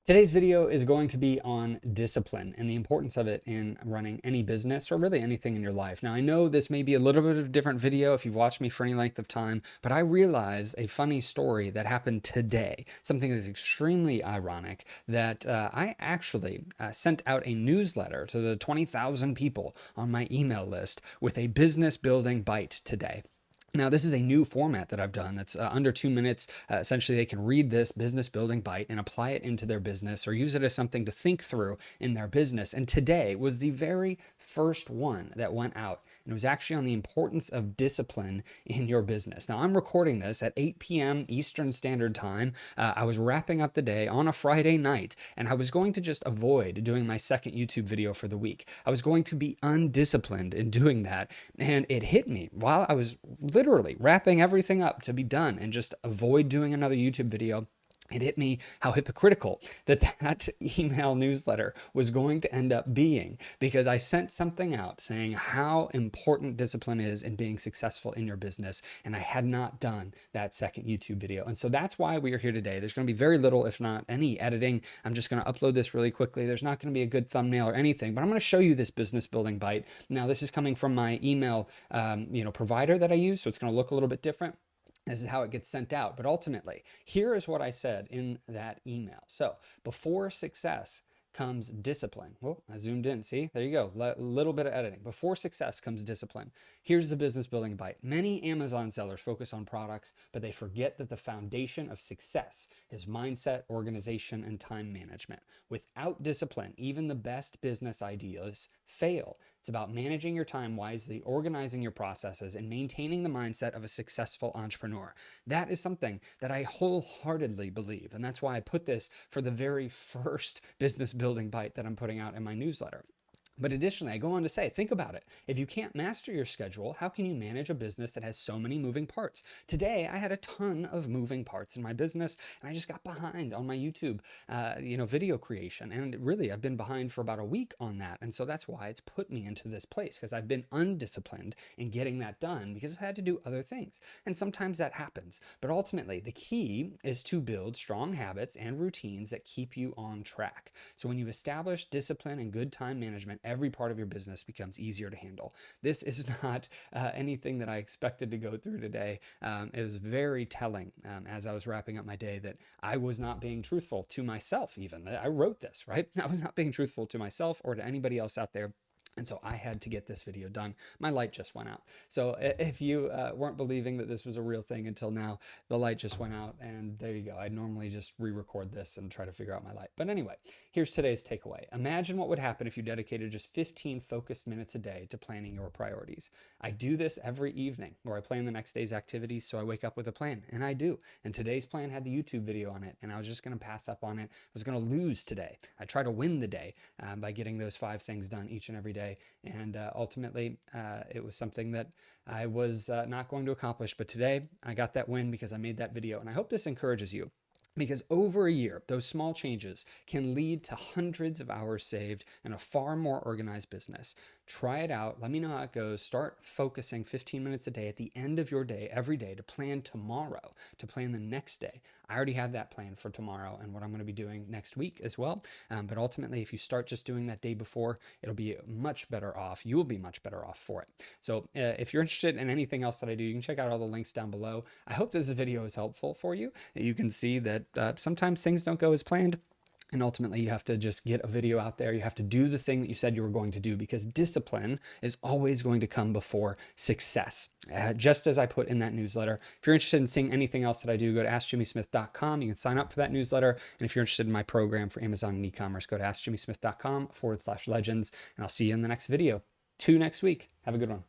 Today's video is going to be on discipline and the importance of it in running any business or really anything in your life. Now, I know this may be a little bit of a different video if you've watched me for any length of time, but I realized a funny story that happened today, something that's extremely ironic, that I actually sent out a newsletter to the 20,000 people on my email list with a business building bite today. Now, this is a new format that I've done that's under 2 minutes. Essentially, they can read this business building bite and apply it into their business or use it as something to think through in their business. And today was the very first one that went out. And it was actually on the importance of discipline in your business. Now, I'm recording this at 8 p.m. Eastern Standard Time. I was wrapping up the day on a Friday night, and I was going to just avoid doing my second YouTube video for the week. I was going to be undisciplined in doing that. And it hit me while I was literally wrapping everything up to be done and just avoid doing another YouTube video. It hit me how hypocritical that email newsletter was going to end up being, because I sent something out saying how important discipline is in being successful in your business, and I had not done that second YouTube video. And so that's why we are here today. There's going to be very little, if not any, editing. I'm just going to upload this really quickly. There's not going to be a good thumbnail or anything, but I'm going to show you this business building bite. Now, this is coming from my email provider that I use, so it's going to look a little bit different. This is how it gets sent out. But ultimately, here is what I said in that email. So before success comes discipline. Well, I zoomed in. See, there you go. Little bit of editing. Before success comes discipline. Here's the business building bite. Many Amazon sellers focus on products, but they forget that the foundation of success is mindset, organization, and time management. Without discipline, even the best business ideas fail. It's about managing your time wisely, organizing your processes, and maintaining the mindset of a successful entrepreneur. That is something that I wholeheartedly believe. And that's why I put this for the very first business building bite that I'm putting out in my newsletter. But additionally, I go on to say, think about it. If you can't master your schedule, how can you manage a business that has so many moving parts? Today, I had a ton of moving parts in my business, and I just got behind on my YouTube, video creation. And really, I've been behind for about a week on that. And so that's why it's put me into this place, because I've been undisciplined in getting that done because I've had to do other things. And sometimes that happens. But ultimately, the key is to build strong habits and routines that keep you on track. So when you establish discipline and good time management, every part of your business becomes easier to handle. This is not anything that I expected to go through today. It was very telling as I was wrapping up my day that I was not being truthful to myself even. I wrote this, right? I was not being truthful to myself or to anybody else out there. And so I had to get this video done. My light just went out. So if you weren't believing that this was a real thing until now, the light just went out, and there you go. I normally just re-record this and try to figure out my light. But anyway, here's today's takeaway. Imagine what would happen if you dedicated just 15 focused minutes a day to planning your priorities. I do this every evening where I plan the next day's activities, so I wake up with a plan, and I do. And today's plan had the YouTube video on it, and I was just going to pass up on it. I was going to lose today. I try to win the day by getting those 5 things done each and every day. And ultimately, it was something that I was not going to accomplish. But today, I got that win because I made that video. And I hope this encourages you, because over a year, those small changes can lead to hundreds of hours saved and a far more organized business. Try it out. Let me know how it goes. Start focusing 15 minutes a day at the end of your day, every day, to plan tomorrow, to plan the next day. I already have that plan for tomorrow and what I'm going to be doing next week as well. But ultimately, if you start just doing that day before, it'll be much better off. You will be much better off for it. So if you're interested in anything else that I do, you can check out all the links down below. I hope this video is helpful for you. You can see that sometimes things don't go as planned. And ultimately, you have to just get a video out there. You have to do the thing that you said you were going to do, because discipline is always going to come before success. Just as I put in that newsletter. If you're interested in seeing anything else that I do, go to askjimmysmith.com. You can sign up for that newsletter. And if you're interested in my program for Amazon and e-commerce, go to askjimmysmith.com/legends. And I'll see you in the next video. 2 next week. Have a good one.